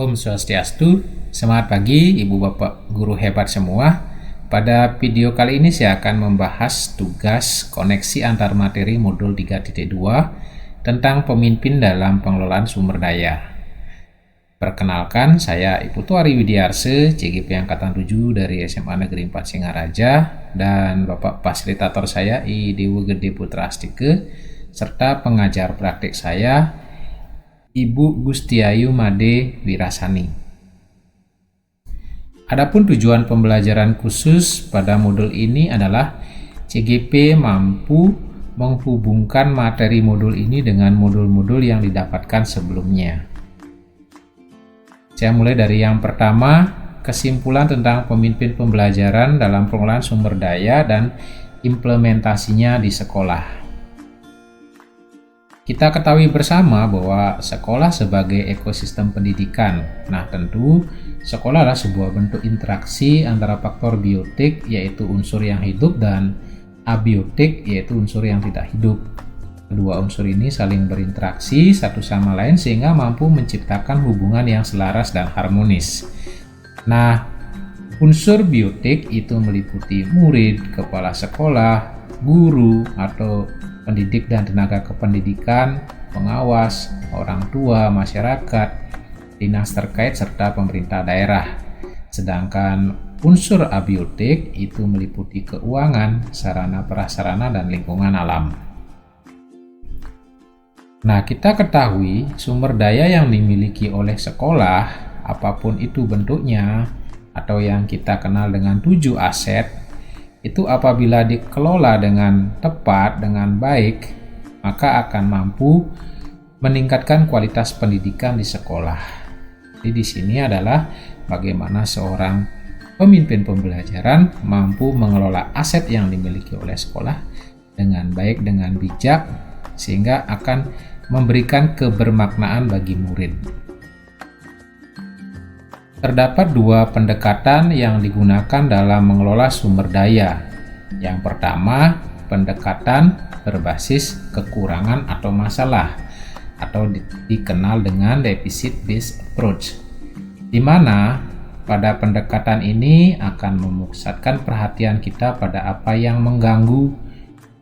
Om Swastiastu, semangat pagi Ibu Bapak Guru hebat semua. Pada video kali ini saya akan membahas tugas koneksi antar materi modul 3.2 tentang pemimpin dalam pengelolaan sumber daya. Perkenalkan, saya Ibu Tuari Widiarse, CGP Angkatan 7 dari SMA Negeri 4 Singaraja, dan Bapak Fasilitator saya I Dewa Gede Putra Astike, serta pengajar praktik saya Ibu Gustiayu Made Wirasani. Adapun tujuan pembelajaran khusus pada modul ini adalah CGP mampu menghubungkan materi modul ini dengan modul-modul yang didapatkan sebelumnya. Saya mulai dari yang pertama, kesimpulan tentang pemimpin pembelajaran dalam pengelolaan sumber daya dan implementasinya di sekolah. Kita ketahui bersama bahwa sekolah sebagai ekosistem pendidikan. Nah, tentu sekolah adalah sebuah bentuk interaksi antara faktor biotik, yaitu unsur yang hidup, dan abiotik, yaitu unsur yang tidak hidup. Kedua unsur ini saling berinteraksi satu sama lain sehingga mampu menciptakan hubungan yang selaras dan harmonis. Nah, unsur biotik itu meliputi murid, kepala sekolah, guru atau pendidik dan tenaga kependidikan, pengawas, orang tua, masyarakat, dinas terkait, serta pemerintah daerah. Sedangkan unsur abiotik itu meliputi keuangan, sarana prasarana, dan lingkungan alam. Nah, kita ketahui sumber daya yang dimiliki oleh sekolah, apapun itu bentuknya, atau yang kita kenal dengan 7 aset, itu apabila dikelola dengan tepat, dengan baik, maka akan mampu meningkatkan kualitas pendidikan di sekolah. Jadi di sini adalah bagaimana seorang pemimpin pembelajaran mampu mengelola aset yang dimiliki oleh sekolah dengan baik, dengan bijak, sehingga akan memberikan kebermaknaan bagi murid. Terdapat 2 pendekatan yang digunakan dalam mengelola sumber daya. Yang pertama, pendekatan berbasis kekurangan atau masalah, atau dikenal dengan deficit based approach, di mana pada pendekatan ini akan memusatkan perhatian kita pada apa yang mengganggu,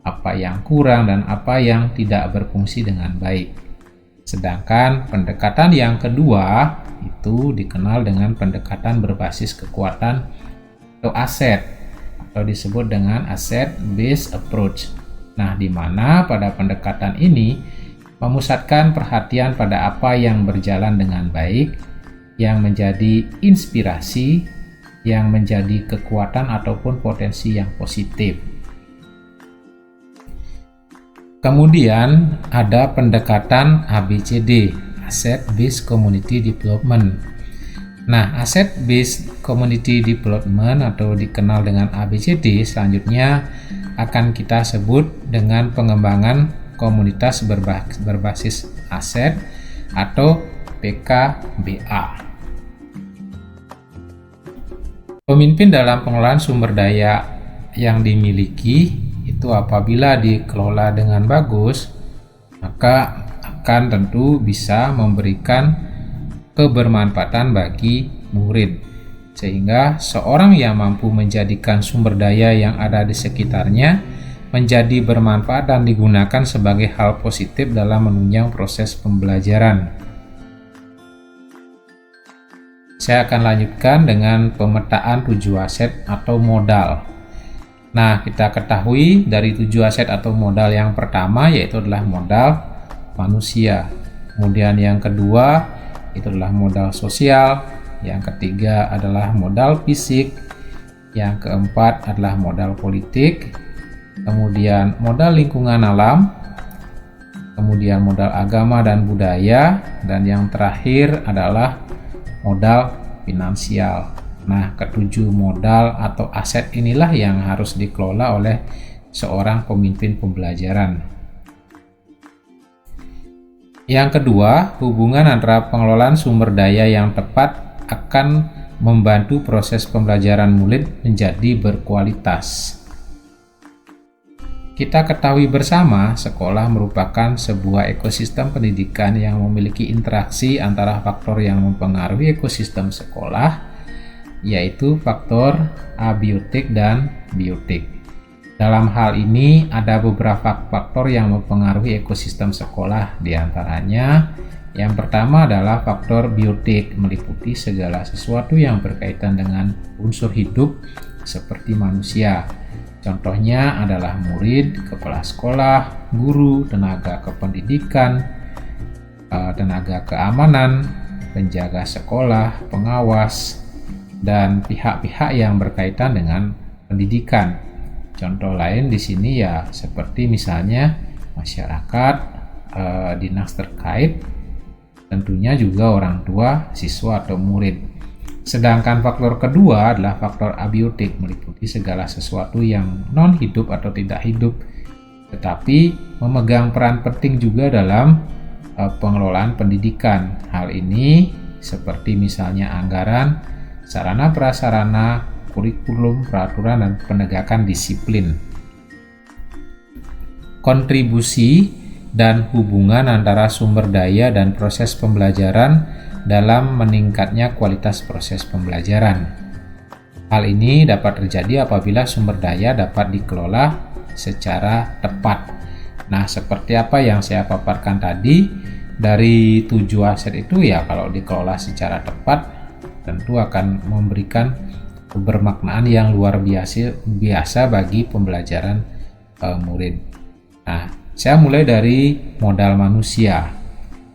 apa yang kurang, dan apa yang tidak berfungsi dengan baik. Sedangkan pendekatan yang kedua itu dikenal dengan pendekatan berbasis kekuatan atau aset, atau disebut dengan asset based approach. Nah, di mana pada pendekatan ini memusatkan perhatian pada apa yang berjalan dengan baik, yang menjadi inspirasi, yang menjadi kekuatan ataupun potensi yang positif. Kemudian ada pendekatan ABCD, Asset Based Community Development. Nah, Asset Based Community Development atau dikenal dengan ABCD selanjutnya akan kita sebut dengan pengembangan komunitas berbasis aset atau PKBA. Pemimpin dalam pengelolaan sumber daya yang dimiliki itu apabila dikelola dengan bagus, maka akan tentu bisa memberikan kebermanfaatan bagi murid, sehingga seorang yang mampu menjadikan sumber daya yang ada di sekitarnya menjadi bermanfaat dan digunakan sebagai hal positif dalam menunjang proses pembelajaran. Saya akan lanjutkan dengan pemetaan 7 aset atau modal. Nah, kita ketahui dari 7 aset atau modal yang pertama yaitu adalah modal manusia. Kemudian yang kedua itu adalah modal sosial, yang ketiga adalah modal fisik, yang keempat adalah modal politik, kemudian modal lingkungan alam, kemudian modal agama dan budaya, dan yang terakhir adalah modal finansial. Nah, ketujuh modal atau aset inilah yang harus dikelola oleh seorang pemimpin pembelajaran. Yang kedua, hubungan antara pengelolaan sumber daya yang tepat akan membantu proses pembelajaran murid menjadi berkualitas. Kita ketahui bersama, sekolah merupakan sebuah ekosistem pendidikan yang memiliki interaksi antara faktor yang mempengaruhi ekosistem sekolah, yaitu faktor abiotik dan biotik. Dalam hal ini, ada beberapa faktor yang mempengaruhi ekosistem sekolah, diantaranya yang pertama adalah faktor biotik, meliputi segala sesuatu yang berkaitan dengan unsur hidup seperti manusia. Contohnya adalah murid, kepala sekolah, guru, tenaga kependidikan, tenaga keamanan, penjaga sekolah, pengawas, dan pihak-pihak yang berkaitan dengan pendidikan. Contoh lain di sini ya seperti misalnya masyarakat, dinas terkait, tentunya juga orang tua, siswa atau murid. Sedangkan faktor kedua adalah faktor abiotik, meliputi segala sesuatu yang non hidup atau tidak hidup, tetapi memegang peran penting juga dalam pengelolaan pendidikan. Hal ini seperti misalnya anggaran, sarana prasarana, kurikulum, peraturan, dan penegakan disiplin. Kontribusi dan hubungan antara sumber daya dan proses pembelajaran dalam meningkatnya kualitas proses pembelajaran. Hal ini dapat terjadi apabila sumber daya dapat dikelola secara tepat. Nah, seperti apa yang saya paparkan tadi, dari 7 aset itu ya kalau dikelola secara tepat tentu akan memberikan kebermaknaan yang luar biasa bagi pembelajaran murid. Nah, saya mulai dari modal manusia.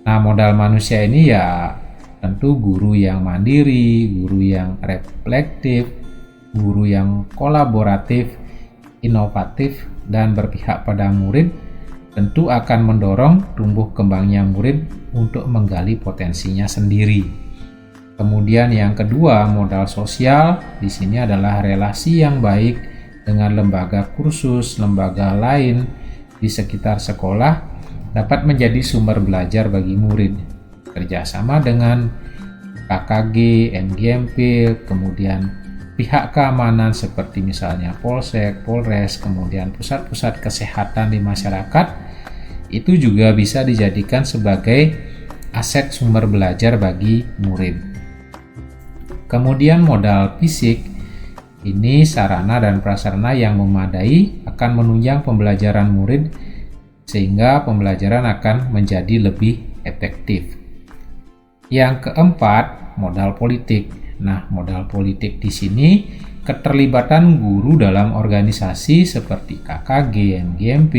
Nah, modal manusia ini ya tentu guru yang mandiri, guru yang reflektif, guru yang kolaboratif, inovatif, dan berpihak pada murid tentu akan mendorong tumbuh kembangnya murid untuk menggali potensinya sendiri. Kemudian yang kedua, modal sosial di sini adalah relasi yang baik dengan lembaga kursus, lembaga lain di sekitar sekolah dapat menjadi sumber belajar bagi murid. Kerjasama dengan KKG, NGMP, kemudian pihak keamanan seperti misalnya Polsek, Polres, kemudian pusat-pusat kesehatan di masyarakat, itu juga bisa dijadikan sebagai aset sumber belajar bagi murid. Kemudian modal fisik, ini sarana dan prasarana yang memadai akan menunjang pembelajaran murid sehingga pembelajaran akan menjadi lebih efektif. Yang keempat, modal politik. Nah, modal politik di sini keterlibatan guru dalam organisasi seperti KKG, NGMP,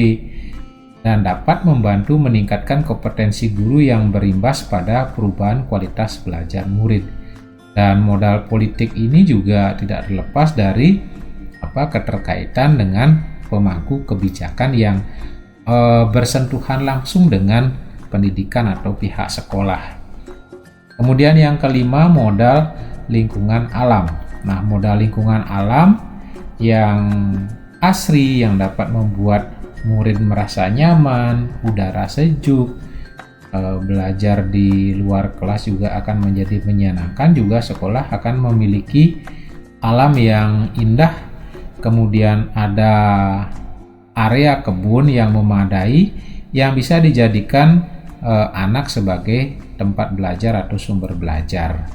dan dapat membantu meningkatkan kompetensi guru yang berimbas pada perubahan kualitas belajar murid. Dan modal politik ini juga tidak terlepas dari keterkaitan dengan pemangku kebijakan yang bersentuhan langsung dengan pendidikan atau pihak sekolah. Kemudian yang kelima, modal lingkungan alam. Nah, modal lingkungan alam yang asri yang dapat membuat murid merasa nyaman, udara sejuk, belajar di luar kelas juga akan menjadi menyenangkan, juga sekolah akan memiliki alam yang indah, kemudian ada area kebun yang memadai yang bisa dijadikan anak sebagai tempat belajar atau sumber belajar.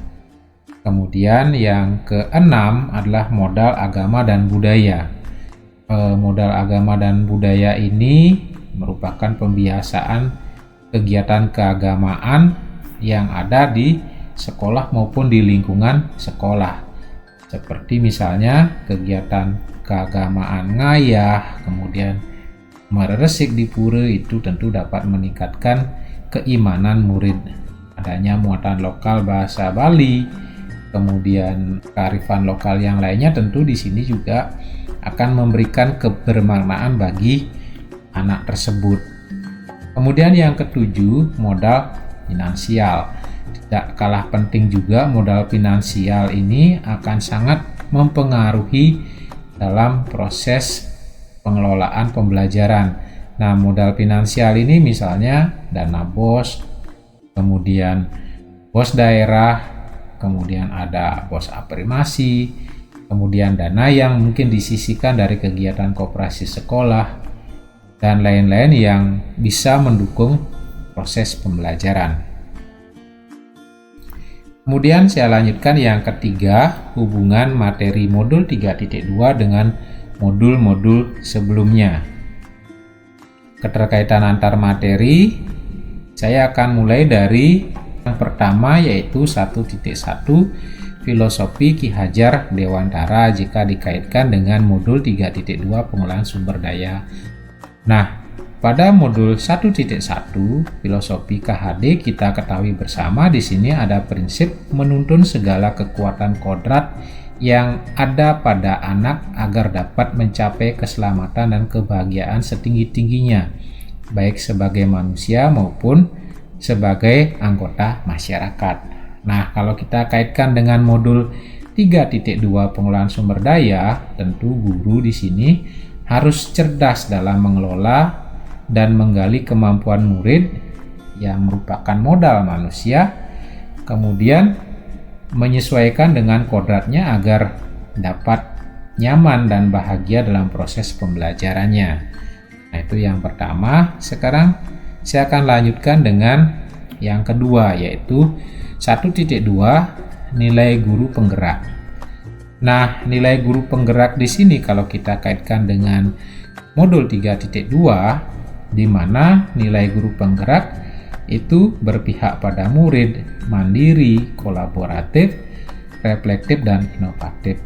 Kemudian yang keenam adalah modal agama dan budaya. Modal agama dan budaya ini merupakan pembiasaan kegiatan keagamaan yang ada di sekolah maupun di lingkungan sekolah. Seperti misalnya kegiatan keagamaan ngayah, kemudian meresik di pura, itu tentu dapat meningkatkan keimanan murid. Adanya muatan lokal bahasa Bali, kemudian kearifan lokal yang lainnya tentu di sini juga akan memberikan kebermaknaan bagi anak tersebut. Kemudian yang ketujuh, modal finansial. Tidak kalah penting juga, modal finansial ini akan sangat mempengaruhi dalam proses pengelolaan pembelajaran. Nah, modal finansial ini misalnya dana BOS, kemudian BOS daerah, kemudian ada BOS afirmasi, kemudian dana yang mungkin disisihkan dari kegiatan koperasi sekolah, dan lain-lain yang bisa mendukung proses pembelajaran. Kemudian saya lanjutkan yang ketiga, hubungan materi modul 3.2 dengan modul-modul sebelumnya. Keterkaitan antar materi, saya akan mulai dari yang pertama, yaitu 1.1 filosofi Ki Hajar Dewantara jika dikaitkan dengan modul 3.2 pengolahan sumber daya. Nah, pada modul 1.1 filosofi KHD kita ketahui bersama di sini ada prinsip menuntun segala kekuatan kodrat yang ada pada anak agar dapat mencapai keselamatan dan kebahagiaan setinggi-tingginya, baik sebagai manusia maupun sebagai anggota masyarakat. Nah, kalau kita kaitkan dengan modul 3.2 pengolahan sumber daya, tentu guru di sini harus cerdas dalam mengelola dan menggali kemampuan murid yang merupakan modal manusia, kemudian menyesuaikan dengan kodratnya agar dapat nyaman dan bahagia dalam proses pembelajarannya. Nah, itu yang pertama. Sekarang saya akan lanjutkan dengan yang kedua, yaitu 1.2 nilai guru penggerak. Nah, nilai guru penggerak di sini kalau kita kaitkan dengan modul 3.2, di mana nilai guru penggerak itu berpihak pada murid, mandiri, kolaboratif, reflektif, dan inovatif.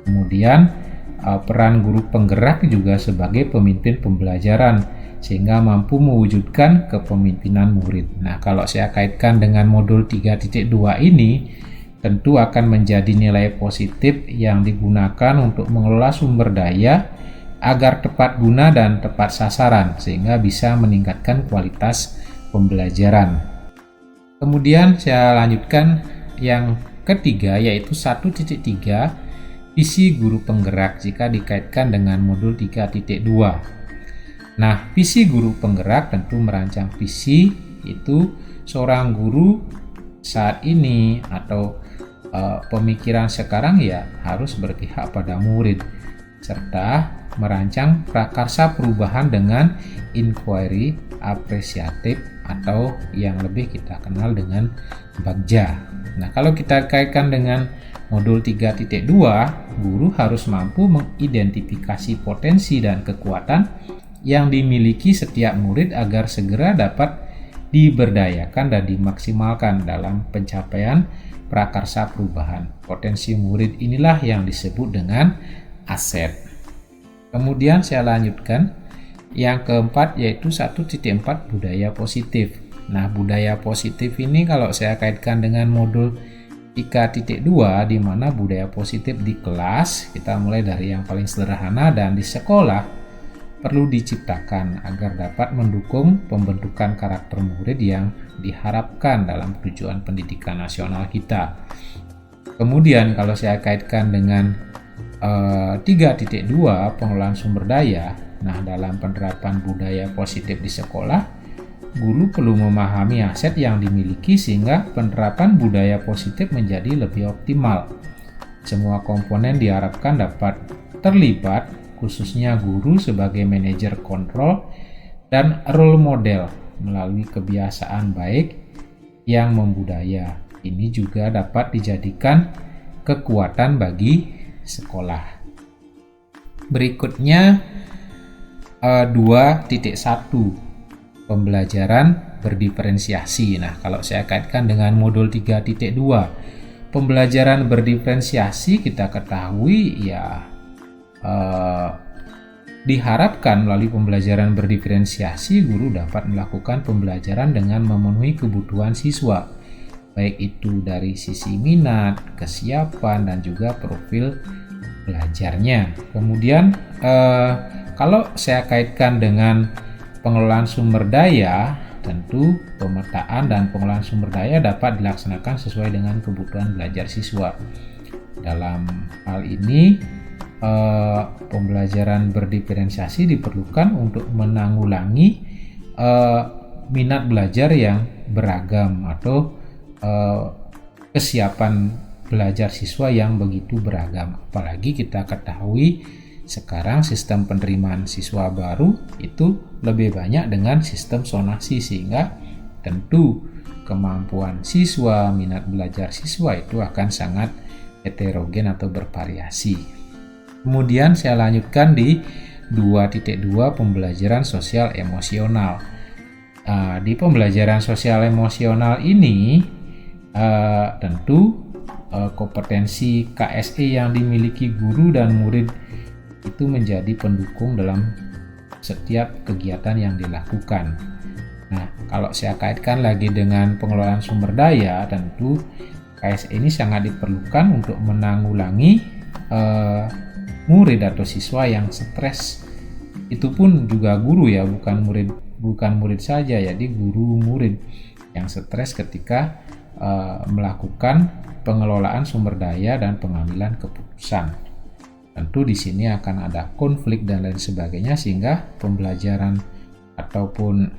Kemudian peran guru penggerak juga sebagai pemimpin pembelajaran sehingga mampu mewujudkan kepemimpinan murid. Nah, kalau saya kaitkan dengan modul 3.2 ini, tentu akan menjadi nilai positif yang digunakan untuk mengelola sumber daya agar tepat guna dan tepat sasaran sehingga bisa meningkatkan kualitas pembelajaran. Kemudian saya lanjutkan yang ketiga, yaitu 1.3 visi guru penggerak jika dikaitkan dengan modul 3.2. Nah, visi guru penggerak tentu merancang visi itu seorang guru saat ini atau pemikiran sekarang ya harus berpihak pada murid serta merancang prakarsa perubahan dengan inquiry apresiatif atau yang lebih kita kenal dengan bagja. Nah, kalau kita kaitkan dengan modul 3.2, guru harus mampu mengidentifikasi potensi dan kekuatan yang dimiliki setiap murid agar segera dapat diberdayakan dan dimaksimalkan dalam pencapaian prakarsa perubahan. Potensi murid inilah yang disebut dengan aset. Kemudian saya lanjutkan yang keempat, yaitu 1.4 budaya positif. Nah, budaya positif ini kalau saya kaitkan dengan modul 3.2, di mana budaya positif di kelas, kita mulai dari yang paling sederhana, dan di sekolah perlu diciptakan agar dapat mendukung pembentukan karakter murid yang diharapkan dalam tujuan pendidikan nasional kita. Kemudian kalau saya kaitkan dengan 3.2 pengelolaan sumber daya, nah dalam penerapan budaya positif di sekolah, guru perlu memahami aset yang dimiliki sehingga penerapan budaya positif menjadi lebih optimal. Semua komponen diharapkan dapat terlibat, khususnya guru sebagai manajer kontrol dan role model melalui kebiasaan baik yang membudaya. Ini juga dapat dijadikan kekuatan bagi sekolah. Berikutnya 2.1 pembelajaran berdiferensiasi. Nah, kalau saya kaitkan dengan modul 3.2 pembelajaran berdiferensiasi, kita ketahui ya diharapkan melalui pembelajaran berdiferensiasi guru dapat melakukan pembelajaran dengan memenuhi kebutuhan siswa, baik itu dari sisi minat, kesiapan, dan juga profil belajarnya. Kemudian kalau saya kaitkan dengan pengelolaan sumber daya, tentu pemetaan dan pengelolaan sumber daya dapat dilaksanakan sesuai dengan kebutuhan belajar siswa. Dalam hal ini pembelajaran berdiferensiasi diperlukan untuk menanggulangi minat belajar yang beragam atau kesiapan belajar siswa yang begitu beragam. Apalagi kita ketahui sekarang sistem penerimaan siswa baru itu lebih banyak dengan sistem zonasi, sehingga tentu kemampuan siswa, minat belajar siswa itu akan sangat heterogen atau bervariasi. Kemudian saya lanjutkan di 2.2 pembelajaran sosial emosional. Di pembelajaran sosial emosional ini tentu kompetensi KSE yang dimiliki guru dan murid itu menjadi pendukung dalam setiap kegiatan yang dilakukan. Nah, kalau saya kaitkan lagi dengan pengelolaan sumber daya, tentu KSE ini sangat diperlukan untuk menanggulangi murid atau siswa yang stres. Itu pun juga guru ya, bukan murid saja, jadi guru murid yang stres ketika melakukan pengelolaan sumber daya dan pengambilan keputusan. Tentu di sini akan ada konflik dan lain sebagainya, sehingga pembelajaran ataupun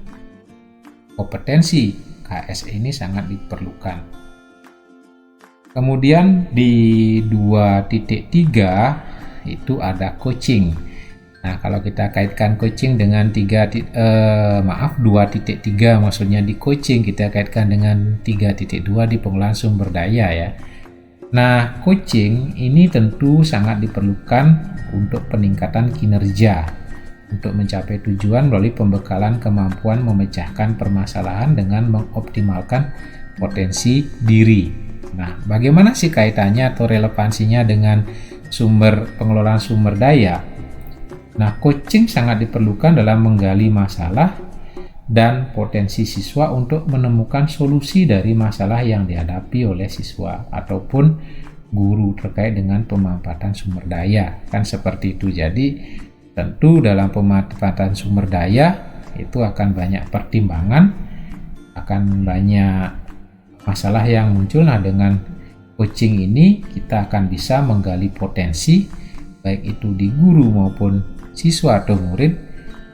kompetensi KSE ini sangat diperlukan. Kemudian di 2.3 itu ada coaching. Nah, kalau kita kaitkan coaching dengan 2.3 maksudnya di coaching kita kaitkan dengan 3.2 di pengelolaan sumber daya ya. Nah, coaching ini tentu sangat diperlukan untuk peningkatan kinerja untuk mencapai tujuan melalui pembekalan kemampuan memecahkan permasalahan dengan mengoptimalkan potensi diri. Nah, bagaimana sih kaitannya atau relevansinya dengan pengelolaan sumber daya? Nah, coaching sangat diperlukan dalam menggali masalah dan potensi siswa untuk menemukan solusi dari masalah yang dihadapi oleh siswa ataupun guru terkait dengan pemanfaatan sumber daya. Kan seperti itu. Jadi, tentu dalam pemanfaatan sumber daya itu akan banyak pertimbangan, akan banyak masalah yang muncul. Nah, dengan coaching ini kita akan bisa menggali potensi baik itu di guru maupun siswa atau murid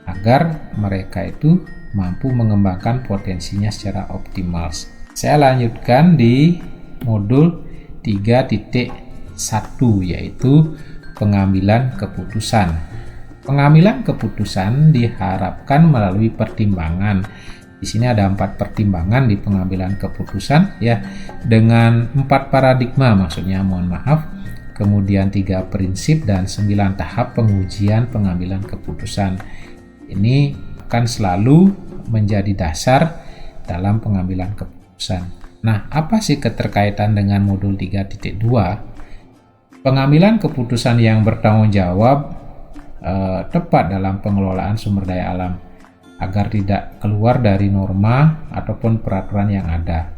agar mereka itu mampu mengembangkan potensinya secara optimal. Saya lanjutkan di modul 3.1 yaitu pengambilan keputusan. Pengambilan keputusan diharapkan melalui pertimbangan. Di sini ada 4 pertimbangan di pengambilan keputusan ya, dengan 4 paradigma maksudnya, mohon maaf. Kemudian 3 prinsip dan 9 tahap pengujian pengambilan keputusan. Ini akan selalu menjadi dasar dalam pengambilan keputusan. Nah, apa sih keterkaitan dengan modul 3.2? Pengambilan keputusan yang bertanggung jawab tepat dalam pengelolaan sumber daya alam agar tidak keluar dari norma ataupun peraturan yang ada.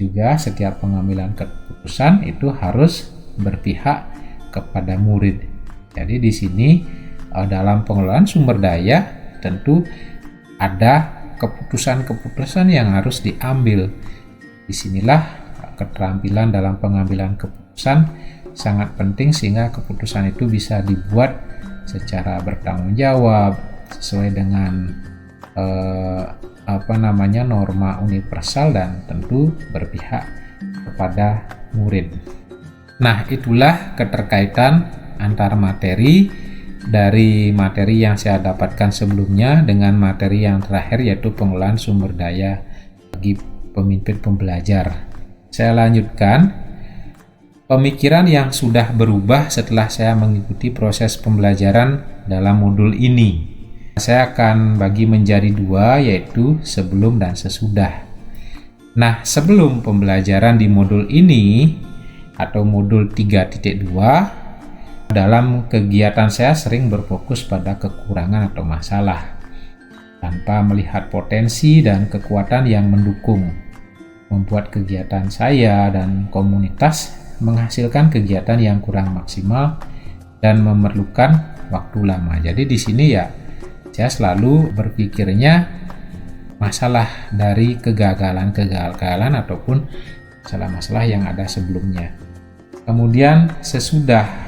Juga setiap pengambilan keputusan itu harus berpihak kepada murid. Jadi di sini dalam pengelolaan sumber daya tentu ada keputusan-keputusan yang harus diambil. Disinilah keterampilan dalam pengambilan keputusan sangat penting sehingga keputusan itu bisa dibuat secara bertanggung jawab sesuai dengan norma universal dan tentu berpihak kepada murid. Nah, itulah keterkaitan antar materi dari materi yang saya dapatkan sebelumnya dengan materi yang terakhir yaitu pengelolaan sumber daya bagi pemimpin pembelajar. Saya lanjutkan pemikiran yang sudah berubah setelah saya mengikuti proses pembelajaran dalam modul ini. Saya akan bagi menjadi 2 yaitu sebelum dan sesudah. Nah, sebelum pembelajaran di modul ini atau modul 3.2, dalam kegiatan saya sering berfokus pada kekurangan atau masalah tanpa melihat potensi dan kekuatan yang mendukung, membuat kegiatan saya dan komunitas menghasilkan kegiatan yang kurang maksimal dan memerlukan waktu lama. Jadi di sini ya saya selalu berpikirnya masalah dari kegagalan ataupun masalah-masalah yang ada sebelumnya. Kemudian sesudah.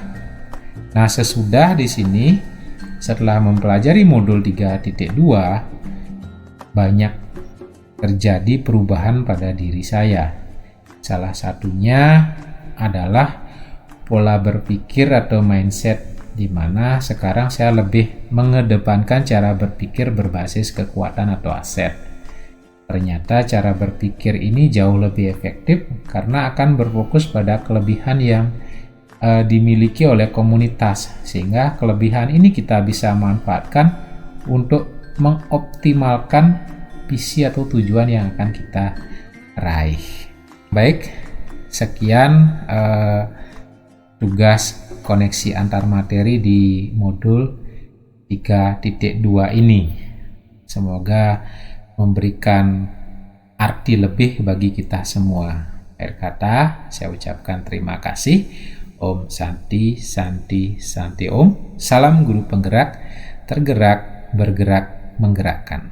Nah, sesudah di sini setelah mempelajari modul 3.2 banyak terjadi perubahan pada diri saya. Salah satunya adalah pola berpikir atau mindset di mana sekarang saya lebih mengedepankan cara berpikir berbasis kekuatan atau aset. Ternyata cara berpikir ini jauh lebih efektif karena akan berfokus pada kelebihan yang dimiliki oleh komunitas, sehingga kelebihan ini kita bisa manfaatkan untuk mengoptimalkan visi atau tujuan yang akan kita raih. Baik, sekian tugas koneksi antar materi di modul 3.2 ini. Semoga memberikan arti lebih bagi kita semua. Akhir kata, saya ucapkan terima kasih. Om Santi, Santi, Santi Om. Salam guru penggerak, tergerak, bergerak, menggerakkan.